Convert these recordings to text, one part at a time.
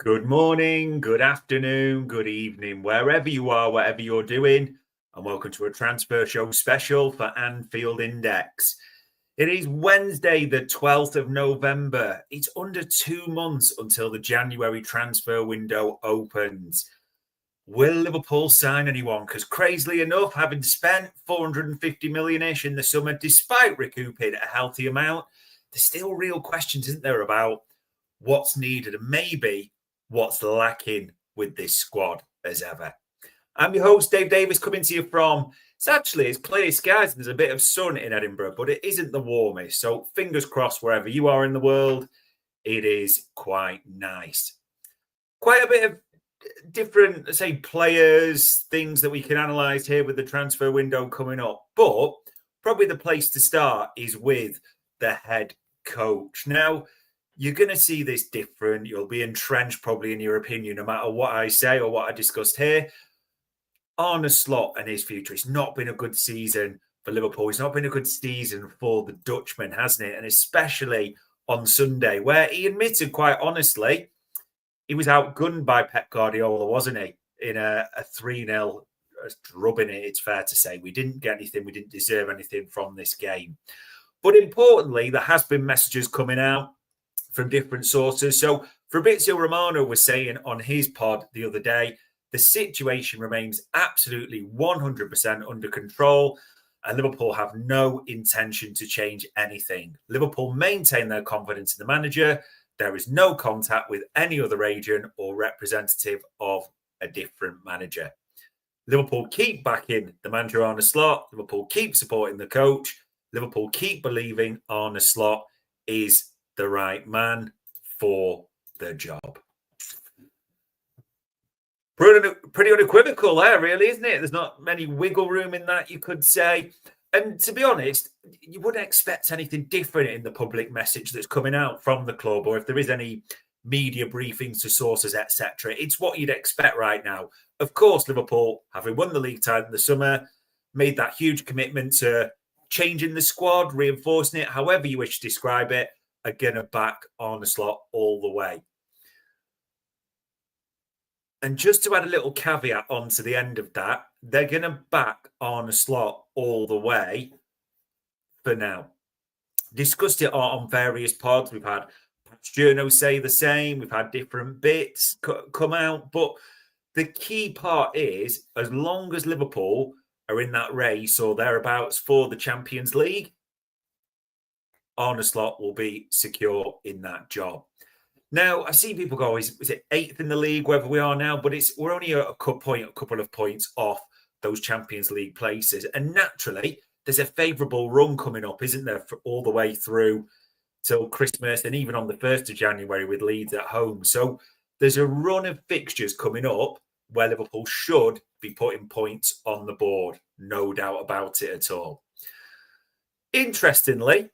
Good morning, good afternoon, good evening, wherever you are, whatever you're doing, and welcome to a transfer show special for Anfield Index. It is Wednesday, the 12th of November. It's under 2 months until the January transfer window opens. Will Liverpool sign anyone? Because crazily enough, having spent 450 million-ish in the summer, despite recouping a healthy amount, there's still real questions, isn't there, about what's needed and maybe what's lacking with this squad as ever. I'm your host, Dave Davis, coming to you from, it's clear skies and there's a bit of sun in Edinburgh, but it isn't the warmest. So fingers crossed, wherever you are in the world, it is quite nice. Quite a bit of different, players, things that we can analyse here with the transfer window coming up. But probably the place to start is with the head coach. Now, you're going to see this different. You'll be entrenched probably in your opinion, no matter what I say or what I discussed here. Arne Slot and his future. It's not been a good season for Liverpool. It's not been a good season for the Dutchman, hasn't it? And especially on Sunday, where he admitted quite honestly, he was outgunned by Pep Guardiola, wasn't he? In a 3-0 drubbing it, it's fair to say. We didn't get anything. We didn't deserve anything from this game. But importantly, there has been messages coming out from different sources. So Robertson Romano was saying on his pod the other day, the situation remains absolutely 100% under control and Liverpool have no intention to change anything. Liverpool maintain their confidence in the manager. There is no contact with any other agent or representative of a different manager. Liverpool keep backing the manager Arne Slot. Liverpool keep supporting the coach. Liverpool keep believing Arne Slot is the right man for the job. Pretty unequivocal there, really, isn't it? There's not many wiggle room in that, you could say. And to be honest, you wouldn't expect anything different in the public message that's coming out from the club, or if there is any media briefings to sources, etc. It's what you'd expect right now. Of course, Liverpool, having won the league title in the summer, made that huge commitment to changing the squad, reinforcing it, however you wish to describe it, are going to back Arne Slot all the way. And just to add a little caveat onto the end of that, they're going to back Arne Slot all the way for now. Discussed it on various pods. We've had Journo say the same. We've had different bits come out. But the key part is, as long as Liverpool are in that race or thereabouts for the Champions League, Arne Slot will be secure in that job. Now, I see people go, is it 8th in the league, wherever we are now? But we're only a couple of points off those Champions League places. And naturally, there's a favourable run coming up, isn't there, for all the way through till Christmas and even on the 1st of January with Leeds at home. So there's a run of fixtures coming up where Liverpool should be putting points on the board. No doubt about it at all. Interestingly,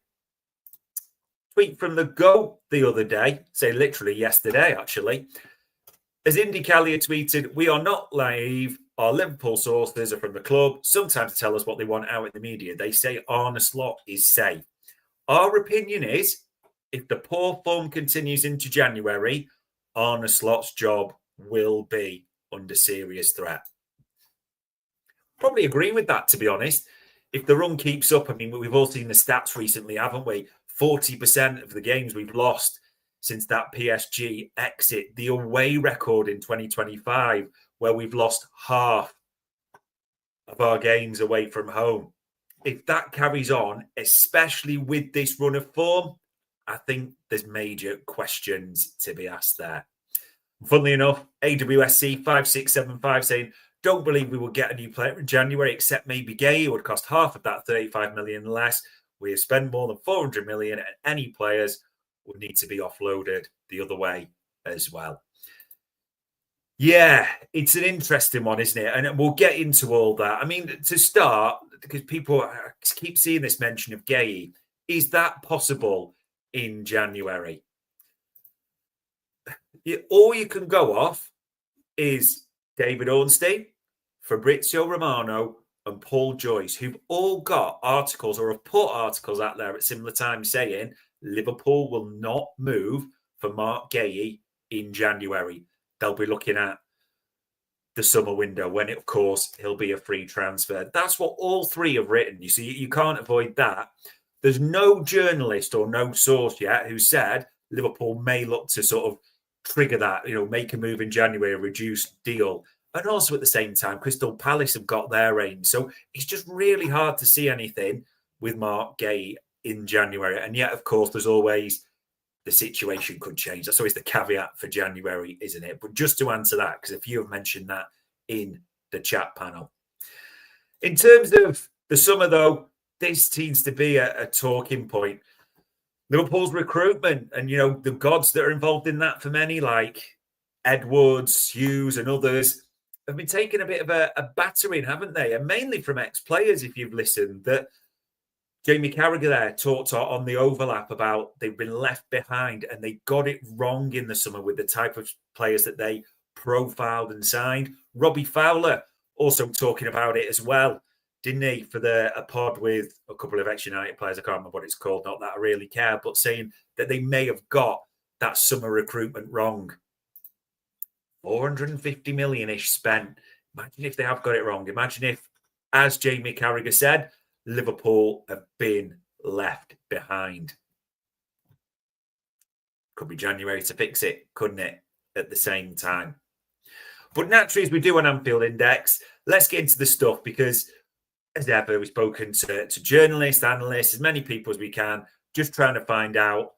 tweet from the GOAT the other day, say literally yesterday, actually. As Indy Callier tweeted, we are not naive. Our Liverpool sources are from the club. Sometimes tell us what they want out in the media. They say Arne Slot is safe. Our opinion is, if the poor form continues into January, Arne Slot's job will be under serious threat. Probably agree with that, to be honest. If the run keeps up, I mean, we've all seen the stats recently, haven't we? 40% of the games we've lost since that PSG exit, the away record in 2025, where we've lost half of our games away from home. If that carries on, especially with this run of form, I think there's major questions to be asked there. Funnily enough, AWSC 5675 saying, don't believe we will get a new player in January, except maybe Gay. It would cost half of that 35 million less. We have spent more than 400 million, and any players would need to be offloaded the other way as well. Yeah, it's an interesting one, isn't it? And we'll get into all that. I mean, to start, because people keep seeing this mention of Gay, is that possible in January? All you can go off is David Ornstein, Fabrizio Romano, and Paul Joyce, who've all got articles or have put articles out there at similar times saying Liverpool will not move for Mark Guéhi in January, they'll be looking at the summer window when, of course, he'll be a free transfer. That's what all three have written. You see, you can't avoid that. There's no journalist or no source yet who said Liverpool may look to sort of trigger that, make a move in January, a reduced deal. And also at the same time, Crystal Palace have got their aim. So it's just really hard to see anything with Mark Gay in January. And yet, of course, there's always the situation could change. That's always the caveat for January, isn't it? But just to answer that, because a few have mentioned that in the chat panel. In terms of the summer, though, this seems to be a talking point. Liverpool's recruitment and, the gods that are involved in that for many, like Edwards, Hughes and others, have been taking a bit of a battering, haven't they? And mainly from ex-players, if you've listened, that Jamie Carragher there talked on the overlap about they've been left behind and they got it wrong in the summer with the type of players that they profiled and signed. Robbie Fowler also talking about it as well, didn't he, for a pod with a couple of ex-United players. I can't remember what it's called, not that I really care, but saying that they may have got that summer recruitment wrong. 450 million-ish spent. Imagine if they have got it wrong. Imagine if, as Jamie Carragher said, Liverpool have been left behind. Could be January to fix it, couldn't it, at the same time? But naturally, as we do on Anfield Index, let's get into the stuff because, as ever, we've spoken to journalists, analysts, as many people as we can, just trying to find out,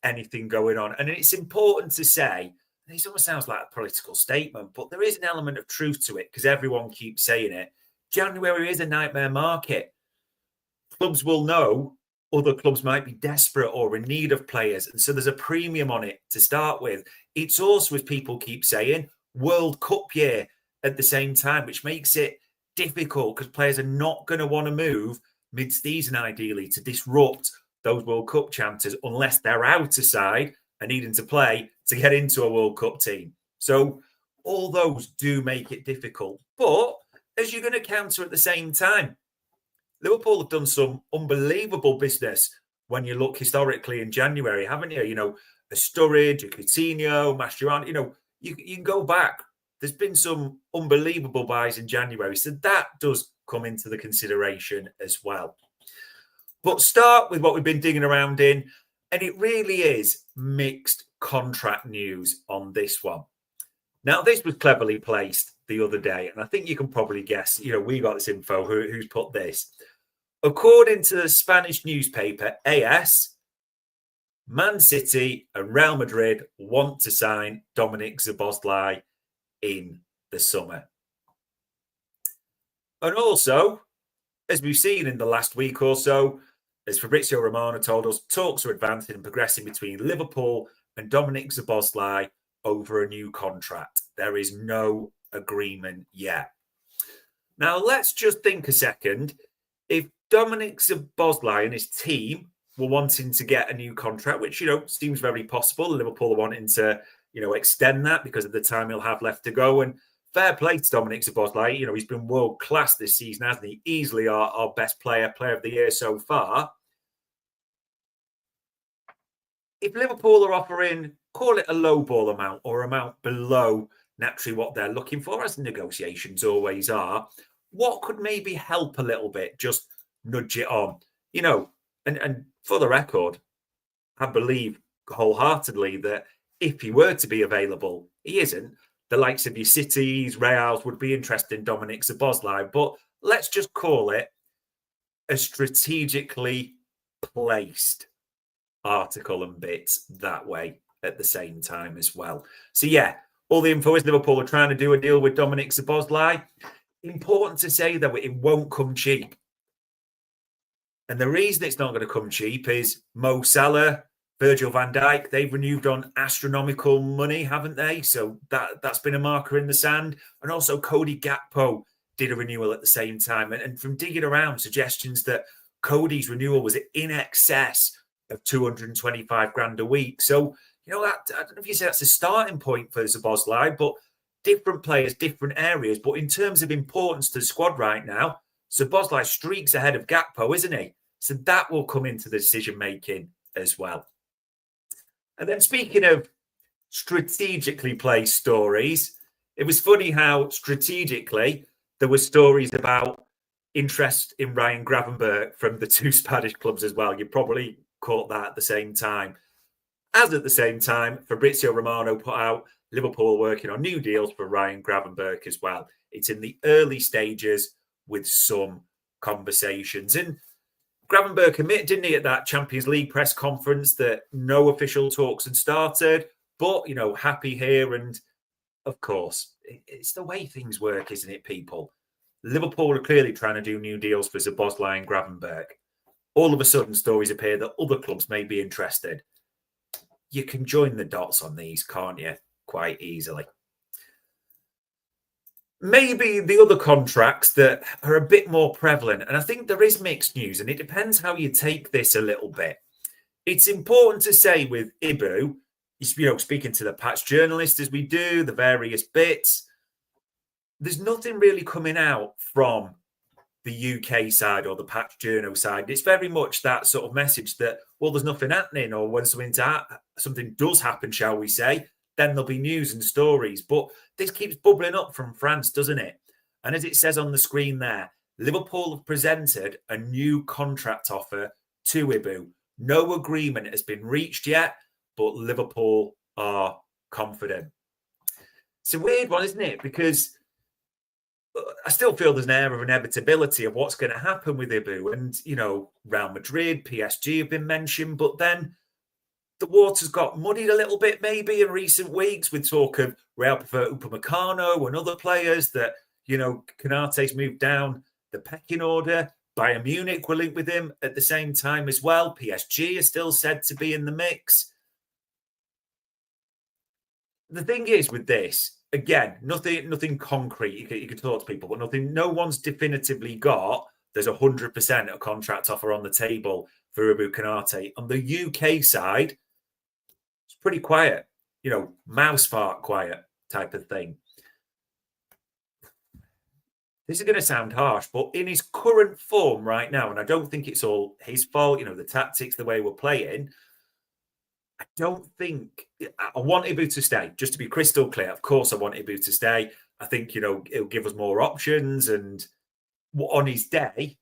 anything going on. And it's important to say, and this almost sounds like a political statement, but there is an element of truth to it because everyone keeps saying it. January is a nightmare market. Clubs will know other clubs might be desperate or in need of players. And so there's a premium on it to start with. It's also, as people keep saying, World Cup year at the same time, which makes it difficult because players are not going to want to move mid-season, ideally, to disrupt those World Cup chances unless they're out aside and needing to play to get into a World Cup team. So all those do make it difficult. But as you're going to counter at the same time, Liverpool have done some unbelievable business when you look historically in January, haven't you? A Sturridge, a Coutinho, Mascherano, you can go back. There's been some unbelievable buys in January. So that does come into the consideration as well. But start with what we've been digging around in. And it really is mixed contract news on this one. Now, this was cleverly placed the other day, and I think you can probably guess, we got this info, who's put this. According to the Spanish newspaper AS, Man City and Real Madrid want to sign Dominic Szoboszlai in the summer. And also, as we've seen in the last week or so, as Fabrizio Romano told us, talks are advancing and progressing between Liverpool and Dominic Szoboszlai over a new contract. There is no agreement yet. Now, let's just think a second. If Dominic Szoboszlai and his team were wanting to get a new contract, which, seems very possible, Liverpool are wanting to, extend that because of the time he'll have left to go. And fair play to Dominic Szoboszlai. He's been world-class this season, hasn't he? Easily our best player of the year so far. If Liverpool are offering, call it a low-ball amount or amount below naturally what they're looking for, as negotiations always are, what could maybe help a little bit, just nudge it on? And for the record, I believe wholeheartedly that if he were to be available, he isn't. The likes of your Cities, Reals would be interested in Dominic Szoboszlai, but let's just call it a strategically placed article and bits that way at the same time as well. So yeah, all the info is Liverpool are trying to do a deal with Dominic Szoboszlai. Important to say though, it won't come cheap. And the reason it's not going to come cheap is Mo Salah, Virgil van Dijk, they've renewed on astronomical money, haven't they? So that's been a marker in the sand. And also Cody Gakpo did a renewal at the same time. And from digging around, suggestions that Cody's renewal was in excess of 225 grand a week. So, that, I don't know if you say that's a starting point for Szoboszlai, but different players, different areas. But in terms of importance to the squad right now, Szoboszlai streaks ahead of Gakpo, isn't he? So that will come into the decision-making as well. And then speaking of strategically placed stories. It was funny how strategically there were stories about interest in Ryan Gravenberch from the two Spanish clubs as well. You probably caught that at the same time. As at the same time, Fabrizio Romano put out Liverpool working on new deals for Ryan Gravenberch as well. It's in the early stages with some conversations. And Gravenberch admitted, didn't he, at that Champions League press conference that no official talks had started, but, happy here. And of course, it's the way things work, isn't it, people? Liverpool are clearly trying to do new deals for Szoboszlai and Gravenberch. All of a sudden, stories appear that other clubs may be interested. You can join the dots on these, can't you? Quite easily. Maybe the other contracts that are a bit more prevalent, and I think there is mixed news, and it depends how you take this a little bit. It's important to say with Ibu, speaking to the patch journalists as we do, the various bits, there's nothing really coming out from the UK side or the patch journal side. It's very much that sort of message that, well, there's nothing happening, or when something does happen, shall we say, then there'll be news and stories. But this keeps bubbling up from France, doesn't it? And as it says on the screen there, Liverpool have presented a new contract offer to Ibu. No agreement has been reached yet, but Liverpool are confident. It's a weird one, isn't it? Because I still feel there's an air of inevitability of what's going to happen with Ibu. And, Real Madrid, PSG have been mentioned, but then the water's got muddied a little bit maybe in recent weeks with talk of Real prefer Upamecano and other players that, Konate's moved down the pecking order. Bayern Munich were linked with him at the same time as well. PSG is still said to be in the mix. The thing is with this, again, nothing concrete. You can talk to people, but no one's definitively got, there's 100% a contract offer on the table for Ibu Konate. On the UK side, it's pretty quiet, mouse fart quiet type of thing. This is going to sound harsh, but in his current form right now, and I don't think it's all his fault, the tactics, the way we're playing, I don't think I want Ibu to stay. Just to be crystal clear, of course, I want Ibu to stay. I think, it'll give us more options. And on his day,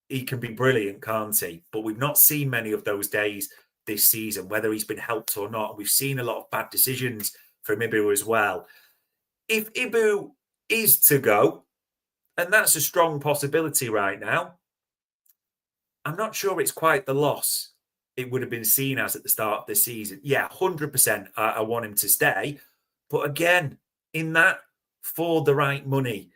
he can be brilliant, can't he? But we've not seen many of those days this season, whether he's been helped or not. We've seen a lot of bad decisions from Ibu as well. If Ibu is to go, and that's a strong possibility right now, I'm not sure it's quite the loss it would have been seen as at the start of the season. Yeah, 100% I want him to stay. But again, in that, for the right money,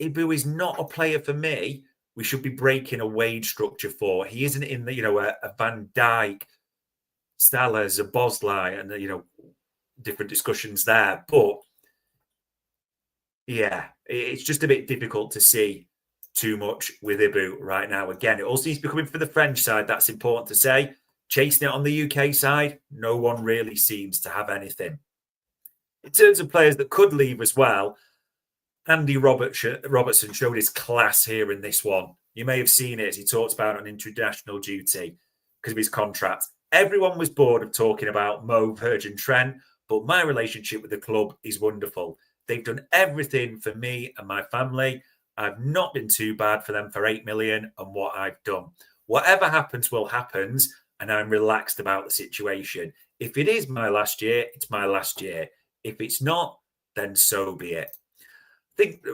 Ibu is not a player for me we should be breaking a wage structure for. He isn't in the, a Van Dijk, Salah, Szoboszlai, and, different discussions there. But yeah, it's just a bit difficult to see too much with Ibu right now. Again, it also needs to be coming from the French side. That's important to say. Chasing it on the UK side, no one really seems to have anything. In terms of players that could leave as well, Andy Robertson showed his class here in this one. You may have seen it as he talked about on international duty because of his contract. Everyone was bored of talking about Mo, Virgin Trent, but my relationship with the club is wonderful. They've done everything for me and my family. I've not been too bad for them for 8 million and what I've done. Whatever happens will happen, and I'm relaxed about the situation. If it is my last year, it's my last year. If it's not, then so be it. I think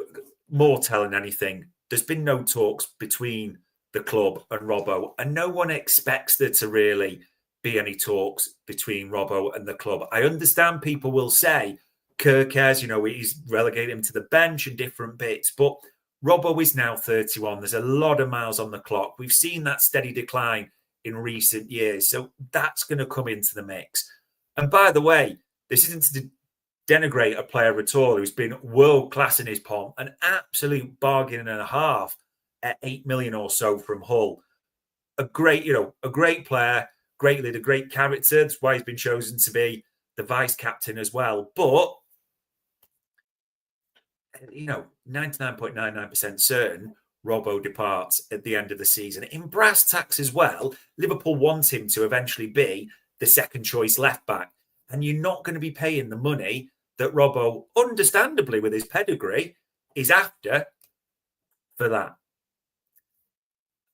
more telling anything, there's been no talks between the club and Robbo, and no one expects there to really be any talks between Robbo and the club. I understand people will say, Kirkes, he's relegated him to the bench and different bits, but Robbo is now 31. There's a lot of miles on the clock. We've seen that steady decline in recent years, so that's going to come into the mix. And by the way, this isn't to denigrate a player at all who's been world class in his pomp, an absolute bargain and a half at 8 million or so from Hull. A great player, great leader, great character. That's why he's been chosen to be the vice captain as well. But 99.99% certain Robbo departs at the end of the season. In brass tacks as well, Liverpool want him to eventually be the second choice left back. And you're not going to be paying the money that Robbo, understandably with his pedigree, is after for that.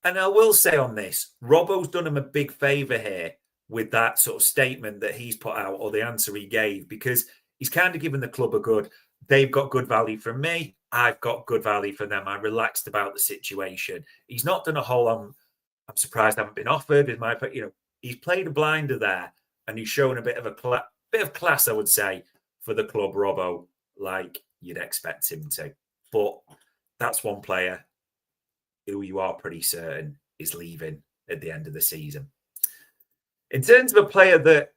And I will say on this, Robbo's done him a big favour here with that sort of statement that he's put out, or the answer he gave, because he's kind of given the club a good, they've got good value from me, I've got good value from them. I'm relaxed about the situation. He's not done a whole I'm surprised I haven't been offered. He's played a blinder there, and he's shown a bit of class, I would say, for the club, Robbo, like you'd expect him to. But that's one player who you are pretty certain is leaving at the end of the season. In terms of a player that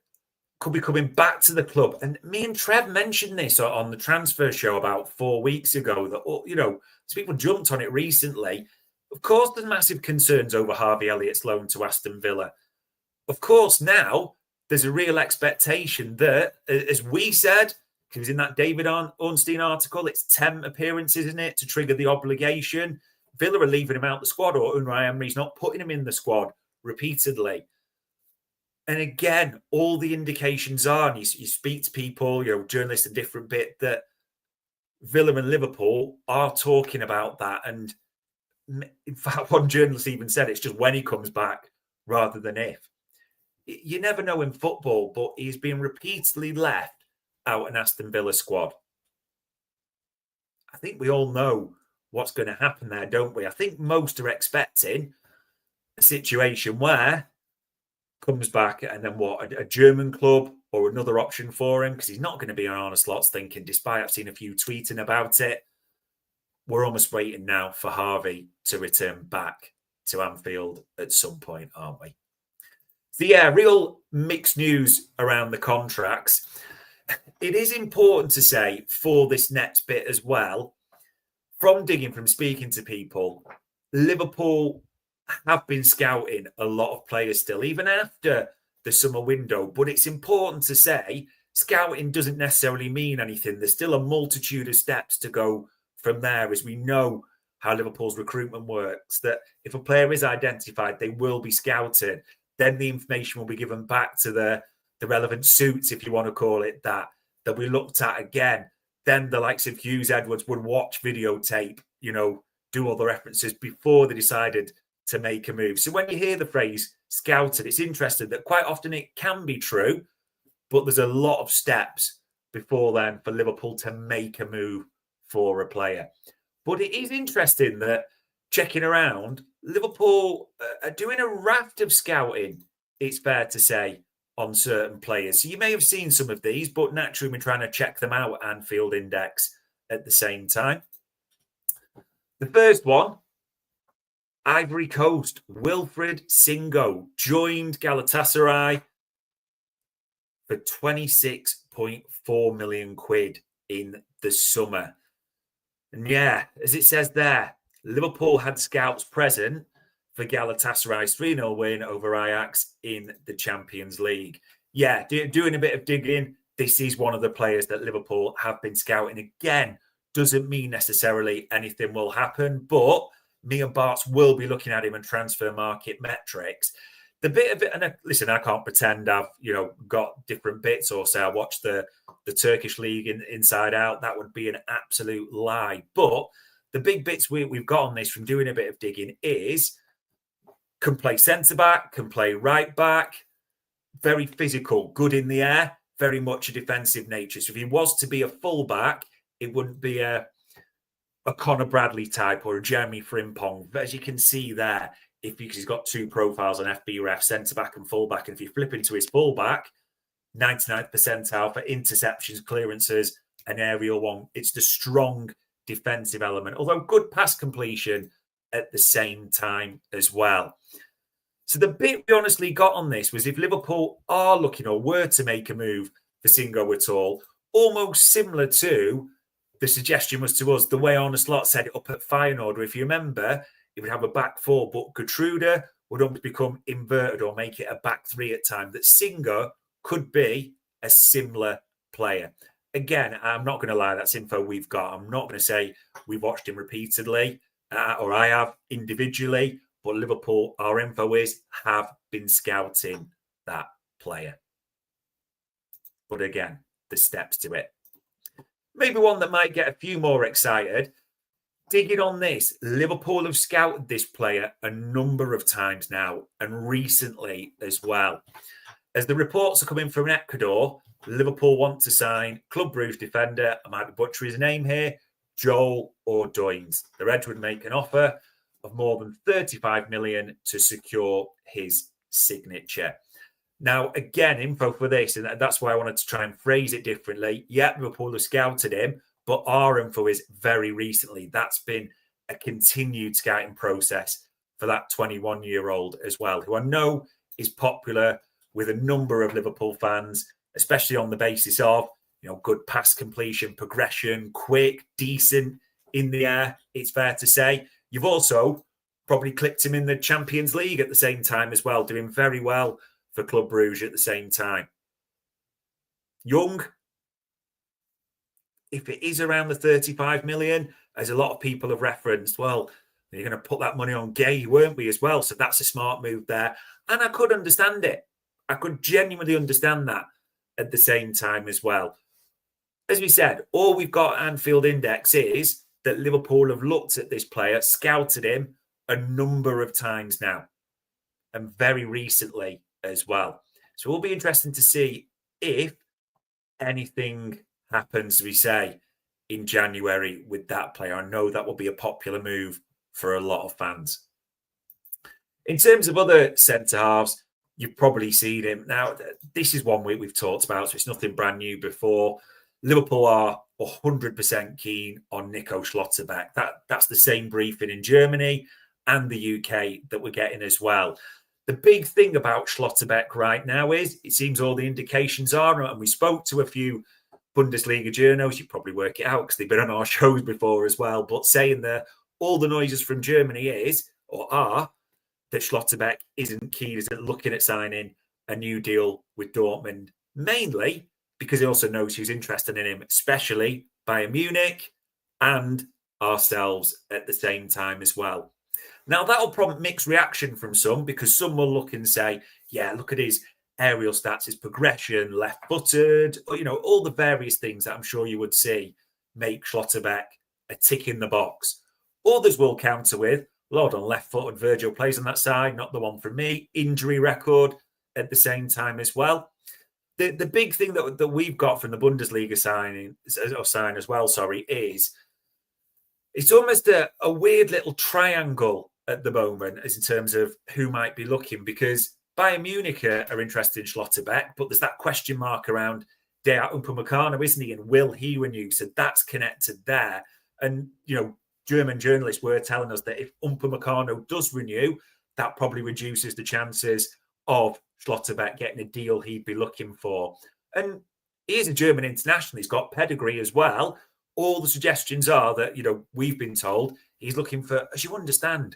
could be coming back to the club, and me and Trev mentioned this on the transfer show about 4 weeks ago, that, people jumped on it recently. Of course, there's massive concerns over Harvey Elliott's loan to Aston Villa. Of course, now there's a real expectation that, as we said, he was in that David Ornstein article, it's 10 appearances, isn't it, to trigger the obligation. Villa are leaving him out the squad, or Unai Emery's not putting him in the squad repeatedly. And again, all the indications are, and you speak to people, journalists a different bit, that Villa and Liverpool are talking about that. And in fact, one journalist even said it's just when he comes back rather than if. You never know in football, but he's been repeatedly left out an Aston Villa squad. I think we all know what's going to happen there, don't we? I think most are expecting a situation where comes back and then a German club or another option for him, because he's not going to be on Arne Slot's thinking, despite I've seen a few tweeting about it. We're almost waiting now for Harvey to return back to Anfield at some point, aren't we? So yeah, real mixed news around the contracts. It is important to say for this next bit as well, from speaking to people, Liverpool have been scouting a lot of players still, even after the summer window. But it's important to say scouting doesn't necessarily mean anything. There's still a multitude of steps to go from there, as we know how Liverpool's recruitment works, that if a player is identified, they will be scouted. Then the information will be given back to the relevant suits, if you want to call it that, that we looked at again. Then the likes of Hughes Edwards would watch videotape, do all the references before they decided to make a move. So when you hear the phrase scouted, it's interesting that quite often it can be true, but there's a lot of steps before then for Liverpool to make a move for a player. But it is interesting that checking around, Liverpool are doing a raft of scouting, it's fair to say, on certain players. So you may have seen some of these, but naturally we're trying to check them out at Anfield Index at the same time. The first one, Ivory Coast, Wilfried Singo joined Galatasaray for 26.4 million quid in the summer. And yeah, as it says there, Liverpool had scouts present for Galatasaray's 3-0 win over Ajax in the Champions League. Yeah, doing a bit of digging, this is one of the players that Liverpool have been scouting. Again, doesn't mean necessarily anything will happen, but me and Bart's will be looking at him in transfer market metrics. The bit of it, and listen, I can't pretend I've got different bits, or say I watch the Turkish league inside out. That would be an absolute lie. But the big bits we've got on this from doing a bit of digging is can play centre back, can play right back, very physical, good in the air, very much a defensive nature. So if he was to be a full back, it wouldn't be a Conor Bradley type or a Jeremy Frimpong. But as you can see there, because he's got two profiles on FBref, centre back and full back, and if you flip into his full back, 99th percentile for interceptions, clearances, and aerial one. It's the strong defensive element, although good pass completion at the same time as well. So the bit we honestly got on this was if Liverpool are looking or were to make a move for Singo at all, almost similar to the suggestion was to us, the way Arne Slot said it up at Feyenoord, where if you remember, he would have a back four, but Gertrude would almost become inverted or make it a back three at times, that Singo could be a similar player. Again, I'm not going to lie, that's info we've got. I'm not going to say we've watched him repeatedly, or I have individually, but Liverpool, our info is, have been scouting that player. But again, there's steps to it. Maybe one that might get a few more excited. Digging on this, Liverpool have scouted this player a number of times now, and recently as well. As the reports are coming from Ecuador, Liverpool want to sign Club Brugge defender, I might butcher his name here, Joel Ordonez. The Reds would make an offer of more than 35 million to secure his signature. Now, again, info for this, and that's why I wanted to try and phrase it differently. Yeah, Liverpool have scouted him, but our info is very recently. That's been a continued scouting process for that 21-year-old as well, who I know is popular with a number of Liverpool fans, especially on the basis of, good pass completion, progression, quick, decent in the air, it's fair to say. You've also probably clicked him in the Champions League at the same time as well, doing very well for Club Brugge at the same time. Young, if it is around the 35 million, as a lot of people have referenced, well, you're going to put that money on Gay, weren't we, as well? So that's a smart move there. And I could understand it. I could genuinely understand that at the same time as well. As we said, all we've got at Anfield Index is that Liverpool have looked at this player, scouted him a number of times now, and very recently as well. So it will be interesting to see if anything happens, as we say, in January with that player. I know that will be a popular move for a lot of fans. In terms of other centre-halves, you've probably seen him. Now, this is one we've talked about, so it's nothing brand new before. Liverpool are 100% keen on Nico Schlotterbeck. That's the same briefing in Germany and the UK that we're getting as well. The big thing about Schlotterbeck right now is it seems all the indications are, and we spoke to a few Bundesliga journos, you probably work it out because they've been on our shows before as well, but saying that all the noises from Germany are that Schlotterbeck isn't keen, isn't looking at signing a new deal with Dortmund, mainly because he also knows who's interested in him, especially Bayern Munich and ourselves at the same time as well. Now, that'll prompt mixed reaction from some, because some will look and say, yeah, look at his aerial stats, his progression, left-footed, all the various things that I'm sure you would see make Schlotterbeck a tick in the box. Others will counter with, Lord, on left-footed, Virgil plays on that side, not the one for me. Injury record at the same time as well. The big thing that we've got from the Bundesliga sign as well, is it's almost a weird little triangle at the moment as in terms of who might be looking, because Bayern Munich are interested in Schlotterbeck, but there's that question mark around Dayot Upamecano, isn't he? And will he renew? So that's connected there. And, German journalists were telling us that if Upamecano does renew, that probably reduces the chances of Schlotterbeck getting a deal he'd be looking for. And he is a German international. He's got pedigree as well. All the suggestions are that, we've been told he's looking for, as you understand,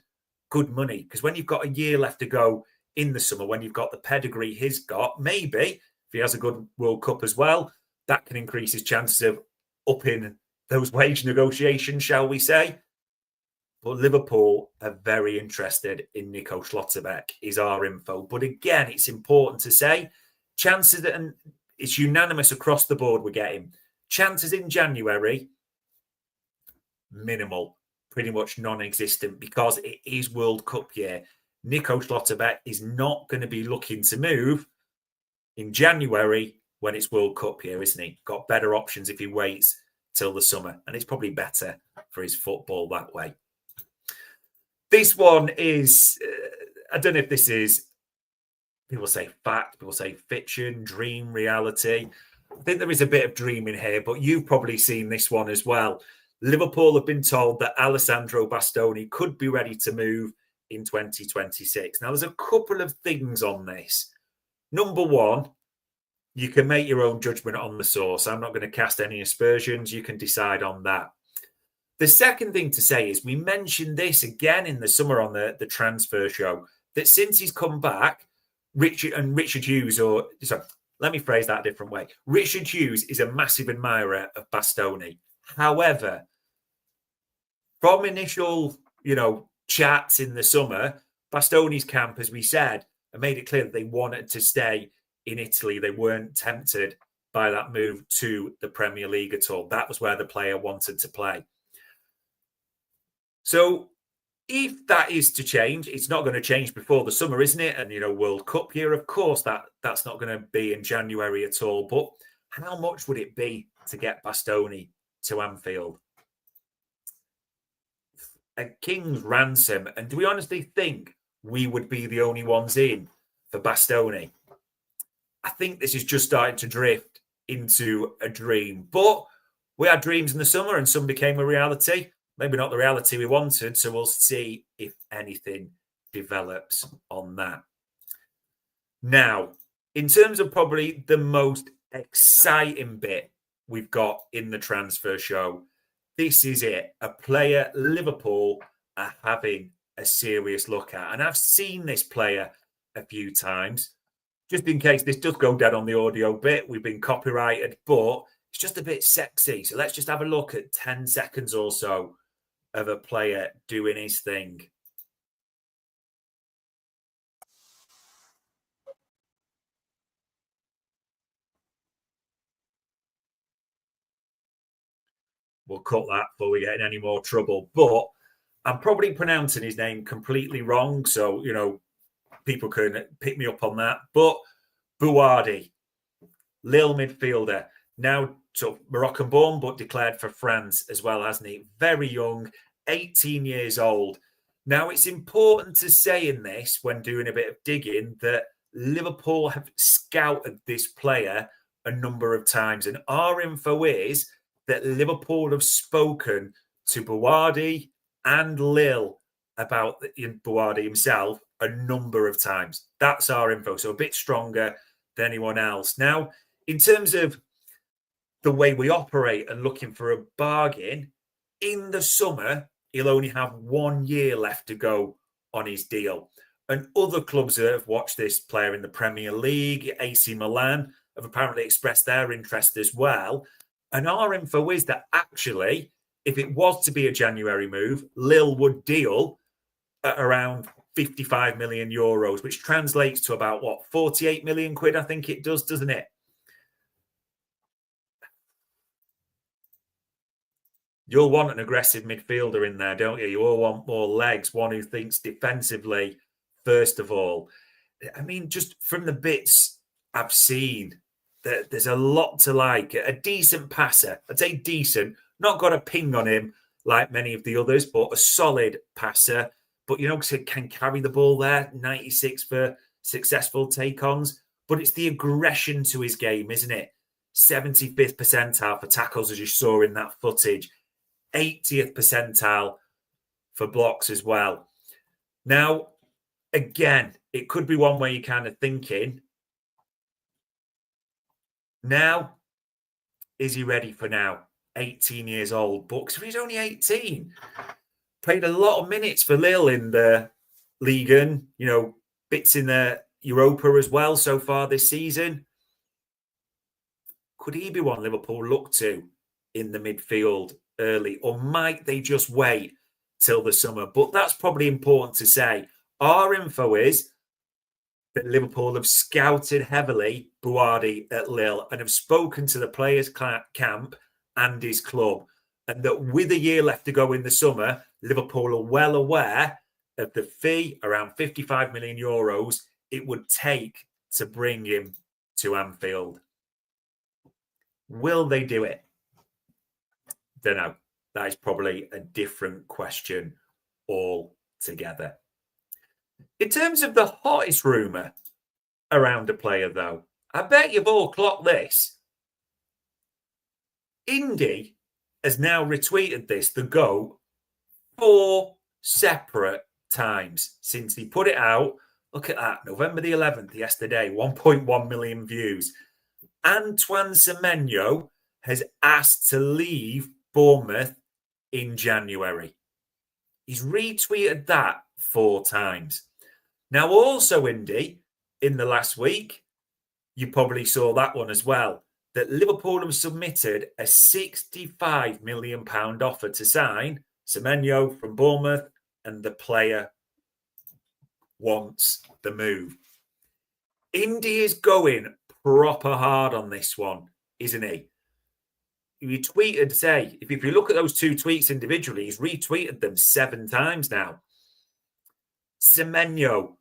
good money. Because when you've got a year left to go in the summer, when you've got the pedigree he's got, maybe if he has a good World Cup as well, that can increase his chances of upping those wage negotiations, shall we say. But Liverpool are very interested in Nico Schlotterbeck, is our info. But again, it's important to say, chances that, and it's unanimous across the board we're getting, chances in January, minimal, pretty much non-existent, because it is World Cup year. Nico Schlotterbeck is not going to be looking to move in January when it's World Cup year, isn't he? Got better options if he waits till the summer, and it's probably better for his football that way. This one is, I don't know if this is, people say fact, people say fiction, dream, reality. I think there is a bit of dreaming here, but you've probably seen this one as well. Liverpool have been told that Alessandro Bastoni could be ready to move in 2026. Now, there's a couple of things on this. Number one, you can make your own judgment on the source. I'm not going to cast any aspersions. You can decide on that. The second thing to say is we mentioned this again in the summer on the transfer show, that since he's come back, Richard Hughes, let me phrase that a different way. Richard Hughes is a massive admirer of Bastoni. However, from initial, chats in the summer, Bastoni's camp, as we said, made it clear that they wanted to stay in Italy. They weren't tempted by that move to the Premier League at all. That was where the player wanted to play. So if that is to change, it's not going to change before the summer, isn't it? And, World Cup year, of course, that's not going to be in January at all. But how much would it be to get Bastoni to Anfield? A king's ransom. And do we honestly think we would be the only ones in for Bastoni? I think this is just starting to drift into a dream. But we had dreams in the summer and some became a reality. Maybe not the reality we wanted. So we'll see if anything develops on that. Now, in terms of probably the most exciting bit we've got in the transfer show, this is it. A player Liverpool are having a serious look at. And I've seen this player a few times. Just in case this does go dead on the audio bit, we've been copyrighted, but it's just a bit sexy. So let's just have a look at 10 seconds or so of a player doing his thing. We'll cut that before we get in any more trouble. But I'm probably pronouncing his name completely wrong. So, people can pick me up on that. But Bouaddi, Lille midfielder, now Moroccan born, but declared for France as well, hasn't he? Very young, 18 years old. Now, it's important to say in this, when doing a bit of digging, that Liverpool have scouted this player a number of times. And our info is that Liverpool have spoken to Bouaddi and Lille about Bouaddi himself a number of times. That's our info. So a bit stronger than anyone else. Now, in terms of the way we operate and looking for a bargain, in the summer, he'll only have 1 year left to go on his deal. And other clubs that have watched this player in the Premier League, AC Milan, have apparently expressed their interest as well. And our info is that actually, if it was to be a January move, Lille would deal at around 55 million euros, which translates to about, 48 million quid, I think it does, doesn't it? You'll want an aggressive midfielder in there, don't you? You all want more legs, one who thinks defensively, first of all. I mean, just from the bits I've seen, there's a lot to like. A decent passer. I'd say decent. Not got a ping on him like many of the others, but a solid passer. But, can carry the ball there. 96 for successful take-ons. But it's the aggression to his game, isn't it? 75th percentile for tackles, as you saw in that footage. 80th percentile for blocks as well. Now, again, it could be one way you're kind of thinking, now, is he ready for now? 18 years old. But he's only 18. Played a lot of minutes for Lille in the Ligue 1, bits in the Europa as well so far this season. Could he be one Liverpool look to in the midfield early? Or might they just wait till the summer? But that's probably important to say. Our info is that Liverpool have scouted heavily Bouaddi at Lille and have spoken to the players' camp and his club. And that with a year left to go in the summer, Liverpool are well aware of the fee, around 55 million euros, it would take to bring him to Anfield. Will they do it? Don't know. That is probably a different question altogether. In terms of the hottest rumour around a player, though, I bet you've all clocked this. Indy has now retweeted this, the GOAT, 4 separate times since he put it out. Look at that, November the 11th, yesterday, 1.1 million views. Antoine Semenyo has asked to leave Bournemouth in January. He's retweeted that 4 times. Now, also, Indy, in the last week, you probably saw that one as well, that Liverpool have submitted a £65 million offer to sign Semenyo from Bournemouth, and the player wants the move. Indy is going proper hard on this one. isn't he? He tweeted, say, if you look at those 2 tweets individually, he's retweeted them 7 times now. Semenyo.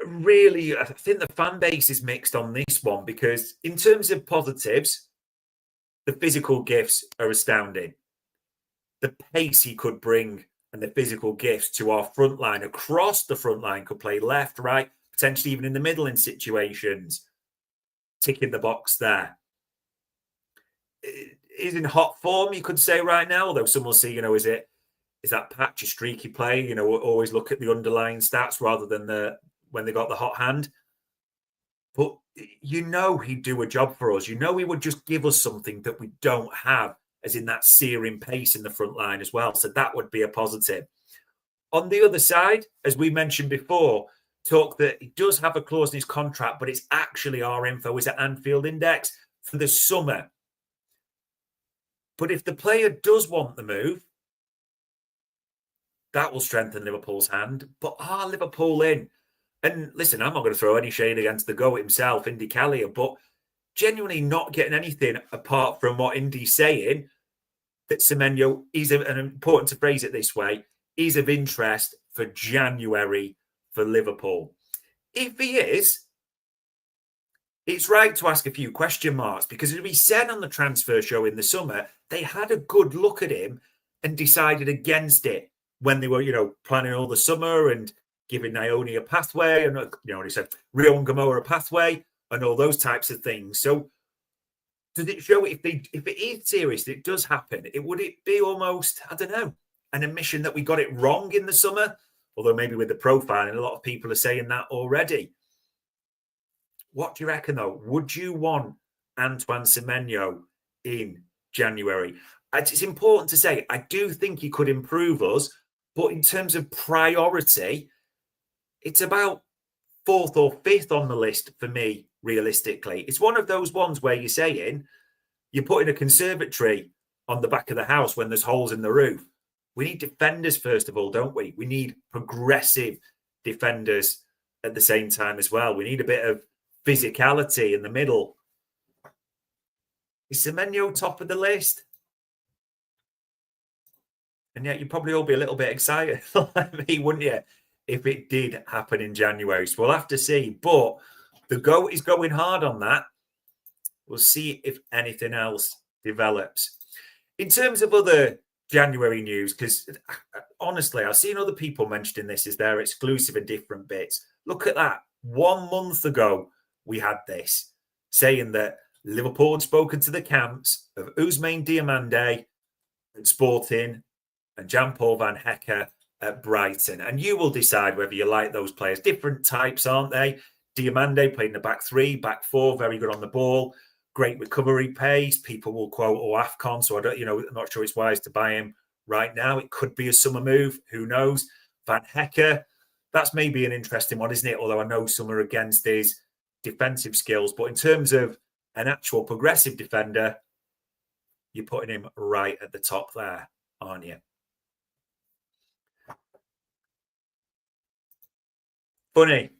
Really, I think the fan base is mixed on this one because in terms of positives, the physical gifts are astounding. The pace he could bring and the physical gifts to our front line, across the front line, could play left, right, potentially even in the middle in situations. Ticking the box there. He's in hot form, you could say, right now, although some will see, is that patchy, streaky play? Always look at the underlying stats rather than when they got the hot hand. But he'd do a job for us. He would just give us something that we don't have, as in that searing pace in the front line as well. So that would be a positive. On the other side, as we mentioned before, talk that he does have a clause in his contract, but it's actually our info is at Anfield Index for the summer. But if the player does want the move, that will strengthen Liverpool's hand. But are Liverpool in? And listen, I'm not going to throw any shade against the GOAT himself, Indy Callier, but genuinely not getting anything apart from what Indy's saying, that Semenyo is, and important to phrase it this way, is of interest for January for Liverpool. If he is, it's right to ask a few question marks because as we said on the transfer show in the summer, they had a good look at him and decided against it when they were, planning all the summer and giving Naoni a pathway and, they said Rio and Gamoa a pathway and all those types of things. So does it show if it is serious, it does happen? Would it be almost, I don't know, an admission that we got it wrong in the summer? Although maybe with the profile, and a lot of people are saying that already. What do you reckon, though? Would you want Antoine Semenyo in January? It's important to say, I do think he could improve us, but in terms of priority, it's about 4th or 5th on the list for me, realistically. It's one of those ones where you're saying you're putting a conservatory on the back of the house when there's holes in the roof. We need defenders, first of all, don't we? We need progressive defenders at the same time as well. We need a bit of physicality in the middle. Is Semenyo top of the list? And yet you'd probably all be a little bit excited like me, wouldn't you, if it did happen in January. So we'll have to see. But the GOAT is going hard on that. We'll see if anything else develops. In terms of other January news, because honestly, I've seen other people mentioning this as their exclusive and different bits. Look at that. 1 month ago, we had this saying that Liverpool had spoken to the camps of Ousmane Diomande at Sporting and Jan-Paul van Hecke at Brighton. And you will decide whether you like those players. Different types, aren't they? Diomande played in the back 3, back 4, very good on the ball, great recovery pace. People will quote, AFCON. So I'm not sure it's wise to buy him right now. It could be a summer move. Who knows? Van Hecke, that's maybe an interesting one, isn't it? Although I know some are against his defensive skills. But in terms of an actual progressive defender, you're putting him right at the top there, aren't you? Funny.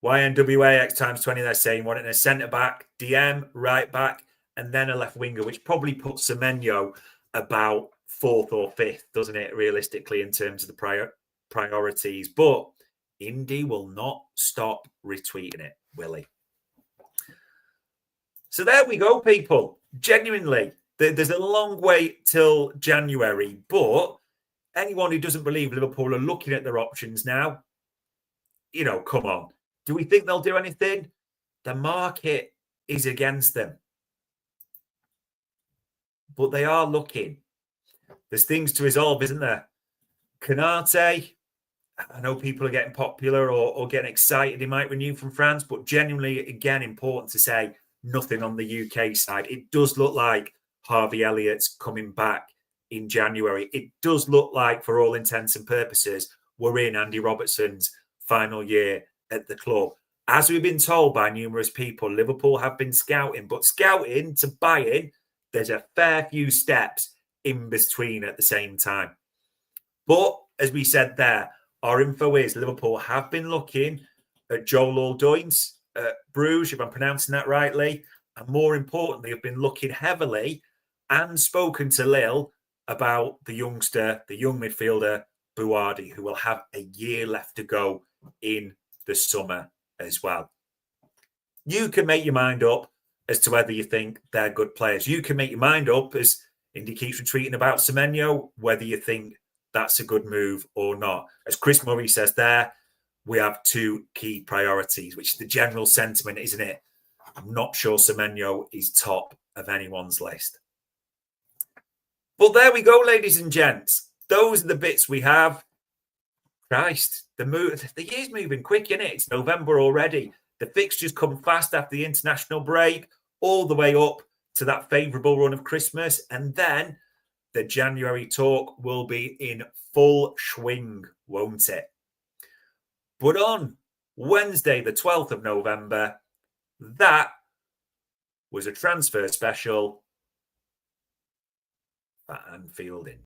YNWAX times 20, they're saying wanting a centre-back, DM, right-back, and then a left winger, which probably puts Semenyo about 4th or 5th, doesn't it, realistically, in terms of the priorities. But Indy will not stop retweeting it, will he? So there we go, people. Genuinely, there's a long way till January, but anyone who doesn't believe Liverpool are looking at their options now, come on. Do we think they'll do anything? The market is against them. But they are looking. There's things to resolve, isn't there? Konate, I know people are getting popular or getting excited. He might renew from France, but genuinely, again, important to say nothing on the UK side. It does look like Harvey Elliott's coming back in January. It does look like, for all intents and purposes, we're in Andy Robertson's final year at the club. As we've been told by numerous people, Liverpool have been scouting, but scouting to buying, there's a fair few steps in between at the same time. But as we said there, our info is Liverpool have been looking at Joel Ordonez at Bruges, if I'm pronouncing that rightly. and more importantly, have been looking heavily and spoken to Lille about the young midfielder, Bouaddi, who will have a year left to go in the summer as well. You can make your mind up as to whether you think they're good players. You can make your mind up, as Indy keeps retweeting about Semenyo, whether you think that's a good move or not. As Chris Murray says there, we have two key priorities, which is the general sentiment, isn't it? I'm not sure Semenyo is top of anyone's list. But there we go, ladies and gents. Those are the bits we have. Christ, the year's moving quick, isn't it? It's November already. The fixtures come fast after the international break, all the way up to that favourable run of Christmas. And then the January talk will be in full swing, won't it? But on Wednesday, the 12th of November, that was a transfer special for Anfield Index.